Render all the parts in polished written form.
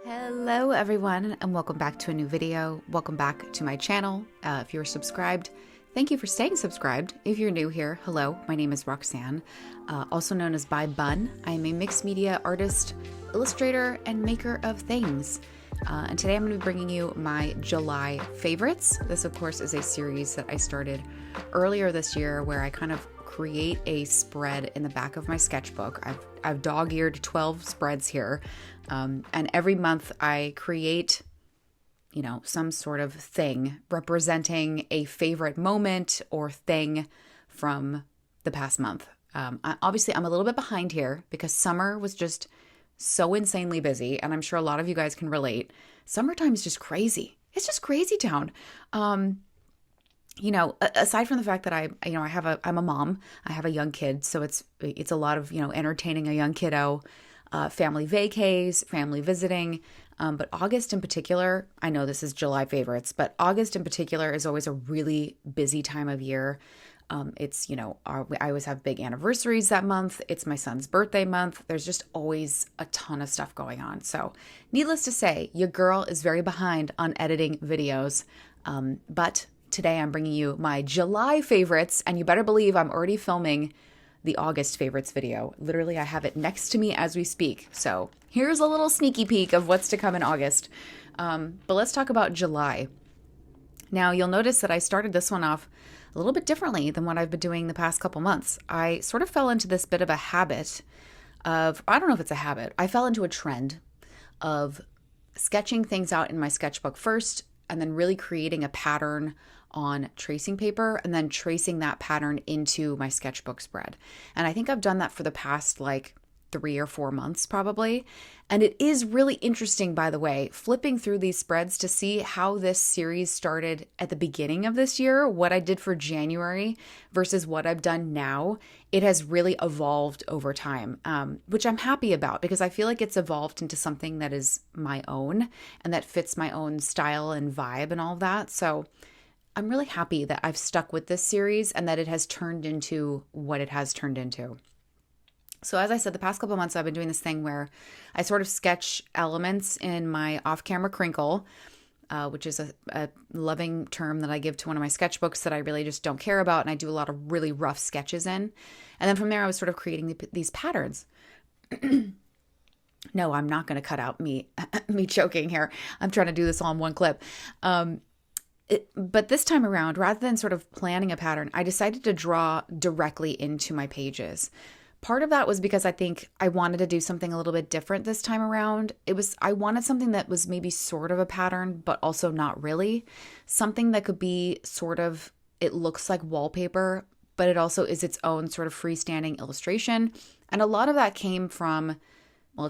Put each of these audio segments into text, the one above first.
Hello everyone and welcome back to a new video. Welcome back to my channel. If you're subscribed, thank you for staying subscribed. If you're new here, hello, my name is Roxanne, also known as By Bun. I am a mixed media artist, illustrator, and maker of things. And today I'm going to be bringing you my July favorites. This of course is a series that I started earlier this year where I kind of create a spread in the back of my sketchbook. I've dog-eared 12 spreads here. And every month I create, some sort of thing representing a favorite moment or thing from the past month. Obviously, I'm a little bit behind here because summer was just so insanely busy. And I'm sure a lot of you guys can relate. Summertime is just crazy. It's just crazy town. Aside from the fact that I'm a mom, I have a young kid. So it's a lot of, entertaining a young kiddo. Family vacays, family visiting. But August in particular, I know this is July favorites, but August in particular is always a really busy time of year. I always have big anniversaries that month. It's my son's birthday month. There's just always a ton of stuff going on. So needless to say, your girl is very behind on editing videos. But today I'm bringing you my July favorites, and you better believe I'm already filming the August favorites video. Literally, I have it next to me as we speak. So here's a little sneaky peek of what's to come in August. But let's talk about July. Now, you'll notice that I started this one off a little bit differently than what I've been doing the past couple months. I sort of fell into this bit of a habit of, I don't know if it's a habit, I fell into a trend of sketching things out in my sketchbook first and then really creating a pattern on tracing paper and then tracing that pattern into my sketchbook spread. And I think I've done that for the past 3 or 4 months probably. And it is really interesting, by the way, flipping through these spreads to see how this series started at the beginning of this year, what I did for January versus what I've done now. It has really evolved over time, which I'm happy about because I feel like it's evolved into something that is my own and that fits my own style and vibe and all of that. So I'm really happy that I've stuck with this series and that it has turned into what it has turned into. So as I said, the past couple of months, I've been doing this thing where I sort of sketch elements in my off-camera crinkle, which is a loving term that I give to one of my sketchbooks that I really just don't care about. And I do a lot of really rough sketches in. And then from there, I was sort of creating these patterns. No, I'm not going to cut out me choking here. I'm trying to do this all in one clip. But this time around, rather than sort of planning a pattern, I decided to draw directly into my pages. Part of that was because I think I wanted to do something a little bit different this time around. I wanted something that was maybe sort of a pattern, but also not really. Something that could be sort of, it looks like wallpaper, but it also is its own sort of freestanding illustration. And a lot of that came from,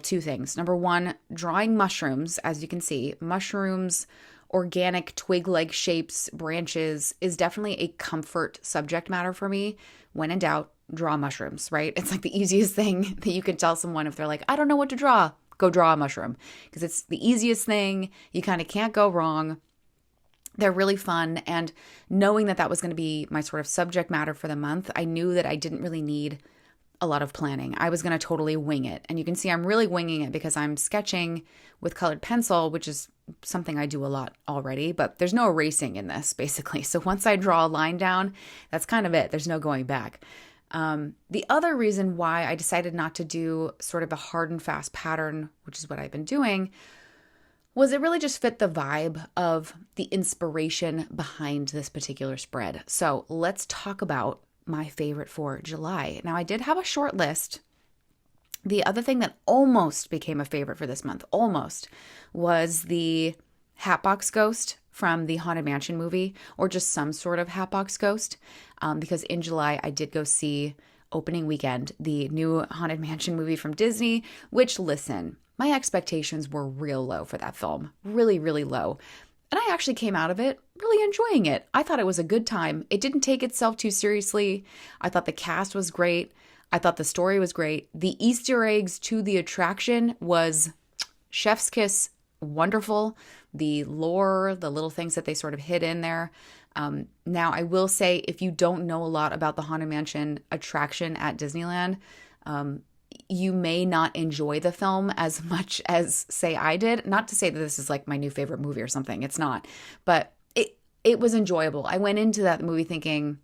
two things. Number one, drawing mushrooms, as you can see. Mushrooms, organic twig-like shapes, branches is definitely a comfort subject matter for me. When in doubt, draw mushrooms, right? It's like the easiest thing that you can tell someone if they're like, I don't know what to draw, go draw a mushroom. Because it's the easiest thing. You kind of can't go wrong. They're really fun. And knowing that that was going to be my sort of subject matter for the month, I knew that I didn't really need a lot of planning. I was going to totally wing it. And you can see I'm really winging it because I'm sketching with colored pencil, which is something I do a lot already, but there's no erasing in this basically. So once I draw a line down, that's kind of it. There's no going back. The other reason why I decided not to do sort of a hard and fast pattern, which is what I've been doing, was it really just fit the vibe of the inspiration behind this particular spread. So let's talk about my favorite for July. Now, I did have a short list. The other thing that almost became a favorite for this month, was the Hatbox Ghost from the Haunted Mansion movie, or just some sort of Hatbox Ghost, because in July I did go see opening weekend, the new Haunted Mansion movie from Disney, which, listen, my expectations were real low for that film, really, really low. And I actually came out of it really enjoying it. I thought it was a good time. It didn't take itself too seriously. I thought the cast was great. I thought the story was great. The Easter eggs to the attraction was chef's kiss, wonderful. The lore, the little things that they sort of hid in there. Now, I will say, if you don't know a lot about the Haunted Mansion attraction at Disneyland, you may not enjoy the film as much as, say, I did. Not to say that this is like my new favorite movie or something. It's not. But it was enjoyable. I went into that movie thinking,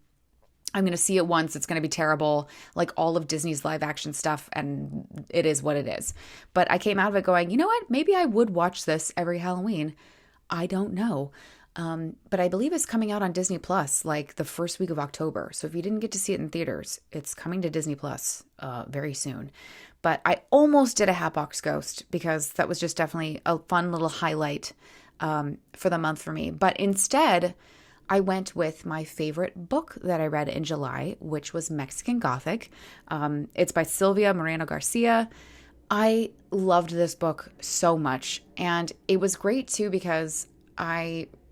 I'm going to see it once. It's going to be terrible, like all of Disney's live action stuff, and it is what it is. But I came out of it going, you know what? Maybe I would watch this every Halloween. I don't know. But I believe it's coming out on Disney Plus like the first week of October. So if you didn't get to see it in theaters, it's coming to Disney Plus very soon. But I almost did a Hatbox Ghost because that was just definitely a fun little highlight for the month for me. But instead, I went with my favorite book that I read in July, which was Mexican Gothic. It's by Sylvia Moreno Garcia. I loved this book so much. And it was great too because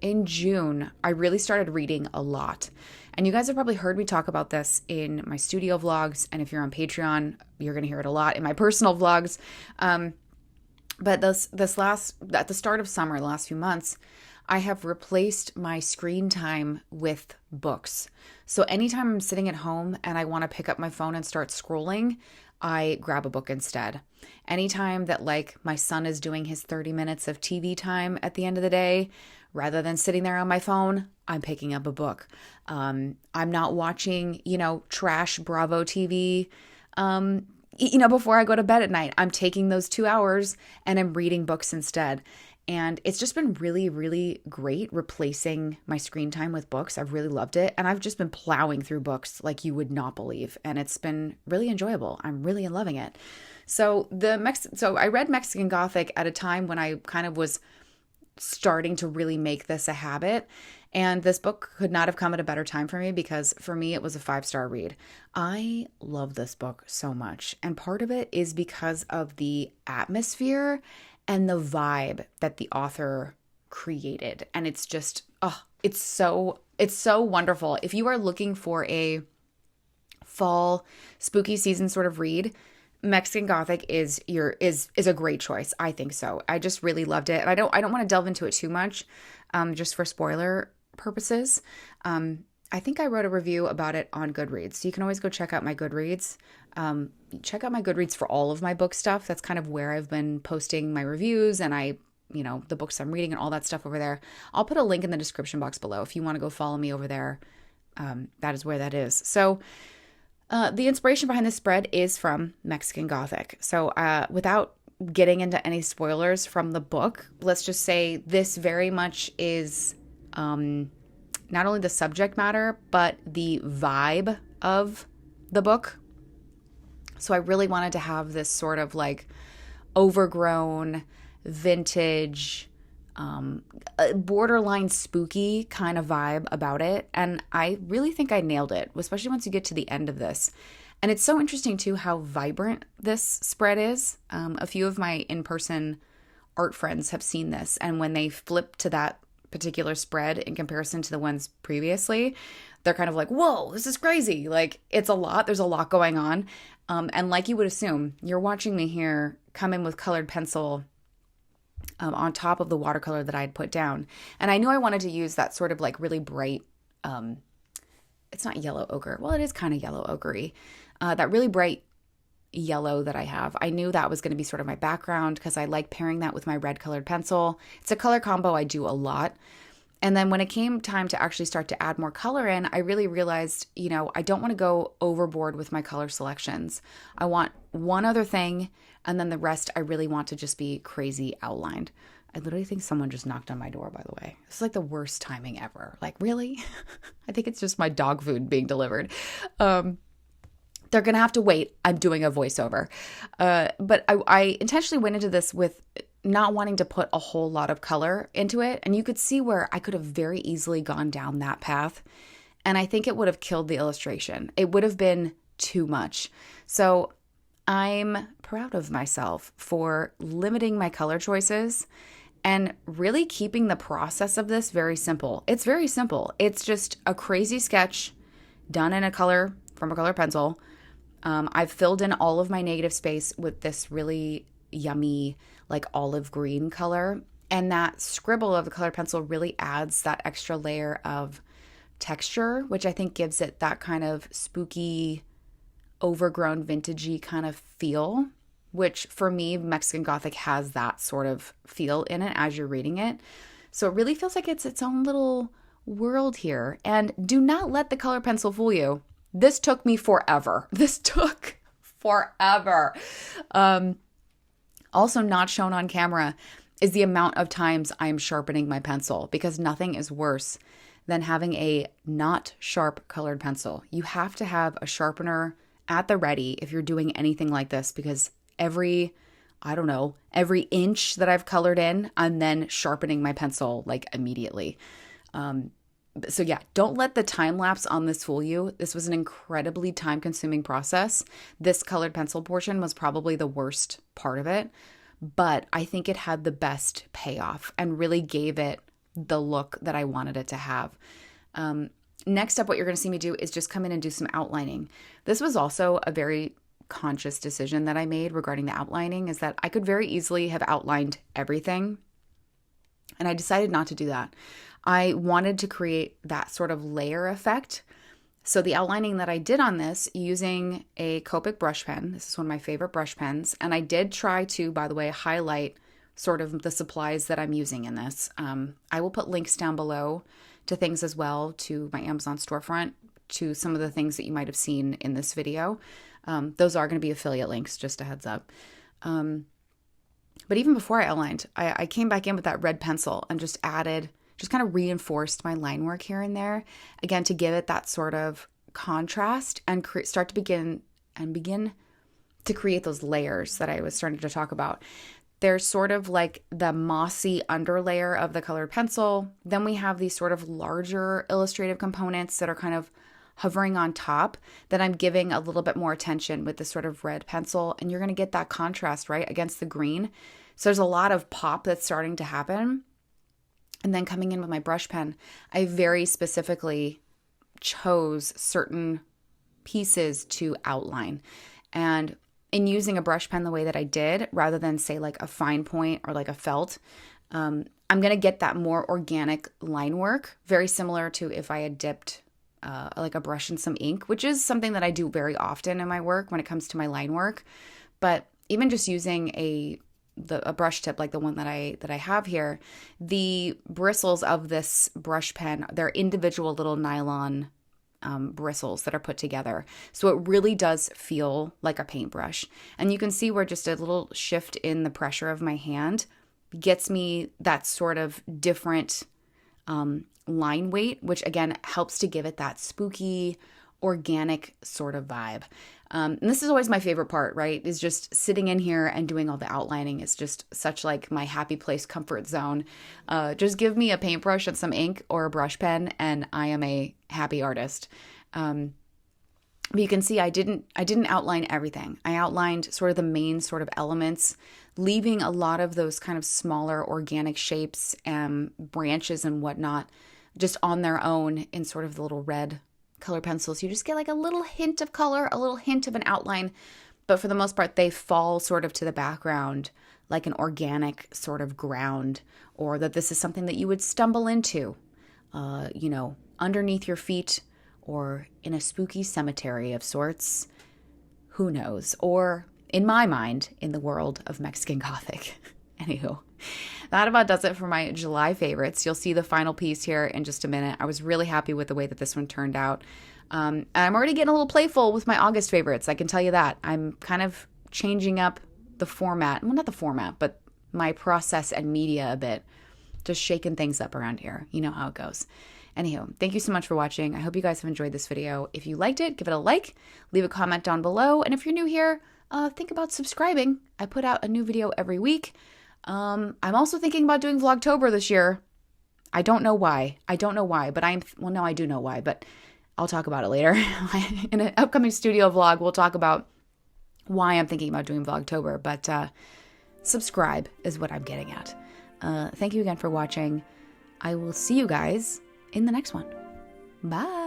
in June, I really started reading a lot. And you guys have probably heard me talk about this in my studio vlogs. And if you're on Patreon, you're going to hear it a lot in my personal vlogs. But at the start of summer, the last few months, I have replaced my screen time with books. So anytime I'm sitting at home and I want to pick up my phone and start scrolling, I grab a book instead. Anytime that like my son is doing his 30 minutes of TV time at the end of the day, rather than sitting there on my phone, I'm picking up a book. I'm not watching, trash Bravo TV, before I go to bed at night. I'm taking those 2 hours and I'm reading books instead. And it's just been really, really great replacing my screen time with books. I've really loved it. And I've just been plowing through books like you would not believe. And it's been really enjoyable. I'm really loving it. So I read Mexican Gothic at a time when I kind of was starting to really make this a habit. And this book could not have come at a better time for me because for me, it was a 5-star read. I love this book so much. And part of it is because of the atmosphere and the vibe that the author created. And it's just, it's so wonderful. If you are looking for a fall spooky season sort of read, Mexican Gothic is a great choice. I think so. I just really loved it. And I don't want to delve into it too much, just for spoiler purposes. I think I wrote a review about it on Goodreads. So you can always go check out my Goodreads. Check out my Goodreads for all of my book stuff. That's kind of where I've been posting my reviews and the books I'm reading and all that stuff over there. I'll put a link in the description box below. If you want to go follow me over there, that is where that is. So the inspiration behind this spread is from Mexican Gothic. So without getting into any spoilers from the book, let's just say this very much is not only the subject matter, but the vibe of the book. So I really wanted to have this sort of like overgrown, vintage, borderline spooky kind of vibe about it. And I really think I nailed it, especially once you get to the end of this. And it's so interesting too how vibrant this spread is. A few of my in-person art friends have seen this. And when they flip to that particular spread in comparison to the ones previously, they're kind of like, whoa, this is crazy. Like it's a lot. There's a lot going on. And like you would assume, you're watching me here come in with colored pencil on top of the watercolor that I had put down. And I knew I wanted to use that sort of like really bright, it's not yellow ochre. Well, it is kind of yellow ochre-y. That really bright yellow that I have. I knew that was going to be sort of my background because I like pairing that with my red colored pencil. It's a color combo I do a lot. And then when it came time to actually start to add more color in, I really realized, I don't want to go overboard with my color selections. I want one other thing, and then the rest I really want to just be crazy outlined. I literally think someone just knocked on my door, by the way. This is like the worst timing ever. Like, really? I think it's just my dog food being delivered. They're going to have to wait. I'm doing a voiceover. But I intentionally went into this with not wanting to put a whole lot of color into it. And you could see where I could have very easily gone down that path. And I think it would have killed the illustration. It would have been too much. So I'm proud of myself for limiting my color choices and really keeping the process of this very simple. It's very simple. It's just a crazy sketch done in from a color pencil. I've filled in all of my negative space with this really yummy, like olive green color. And that scribble of the colored pencil really adds that extra layer of texture, which I think gives it that kind of spooky, overgrown, vintagey kind of feel, which for me, Mexican Gothic has that sort of feel in it as you're reading it. So it really feels like it's its own little world here. And do not let the color pencil fool you. This took me forever. This took forever. Also not shown on camera is the amount of times I'm sharpening my pencil, because nothing is worse than having a not sharp colored pencil. You have to have a sharpener at the ready if you're doing anything like this, because every inch that I've colored in, I'm then sharpening my pencil like immediately. So yeah, don't let the time lapse on this fool you. This was an incredibly time consuming process. This colored pencil portion was probably the worst part of it, but I think it had the best payoff and really gave it the look that I wanted it to have. Next up, what you're going to see me do is just come in and do some outlining. This was also a very conscious decision that I made regarding the outlining, is that I could very easily have outlined everything, and I decided not to do that. I wanted to create that sort of layer effect. So the outlining that I did on this using a Copic brush pen, this is one of my favorite brush pens, and I did try to, by the way, highlight sort of the supplies that I'm using in this. I will put links down below to things as well, to my Amazon storefront, to some of the things that you might have seen in this video. Those are going to be affiliate links, just a heads up. But even before I outlined, I came back in with that red pencil and just kind of reinforced my line work here and there, again, to give it that sort of contrast and start to begin to create those layers that I was starting to talk about. There's sort of like the mossy underlayer of the colored pencil. Then we have these sort of larger illustrative components that are kind of hovering on top that I'm giving a little bit more attention with this sort of red pencil. And you're going to get that contrast, right, against the green. So there's a lot of pop that's starting to happen. And then coming in with my brush pen, I very specifically chose certain pieces to outline. And in using a brush pen the way that I did, rather than say like a fine point or like a felt, I'm going to get that more organic line work, very similar to if I had dipped like a brush in some ink, which is something that I do very often in my work when it comes to my line work. But even just using a brush tip like the one that I have here, the bristles of this brush pen, they're individual little nylon bristles that are put together. So it really does feel like a paintbrush. And you can see where just a little shift in the pressure of my hand gets me that sort of different line weight, which again helps to give it that spooky, organic sort of vibe. And this is always my favorite part, right? Is just sitting in here and doing all the outlining. It's just such like my happy place, comfort zone. Just give me a paintbrush and some ink or a brush pen, and I am a happy artist. But you can see I didn't outline everything. I outlined sort of the main sort of elements, leaving a lot of those kind of smaller organic shapes and branches and whatnot just on their own in sort of the little red color pencils. You just get like a little hint of color, a little hint of an outline, but for the most part, they fall sort of to the background like an organic sort of ground, or that this is something that you would stumble into, underneath your feet or in a spooky cemetery of sorts. Who knows? Or in my mind, in the world of Mexican Gothic. Anywho, that about does it for my July favorites. You'll see the final piece here in just a minute. I was really happy with the way that this one turned out. I'm already getting a little playful with my August favorites. I can tell you that. I'm kind of changing up the format. Well, not the format, but my process and media a bit. Just shaking things up around here. You know how it goes. Anywho, thank you so much for watching. I hope you guys have enjoyed this video. If you liked it, give it a like, leave a comment down below. And if you're new here, think about subscribing. I put out a new video every week. I'm also thinking about doing Vlogtober this year. I don't know why, but no, I do know why, but I'll talk about it later. In an upcoming studio vlog, we'll talk about why I'm thinking about doing Vlogtober, but subscribe is what I'm getting at. Thank you again for watching. I will see you guys in the next one. Bye.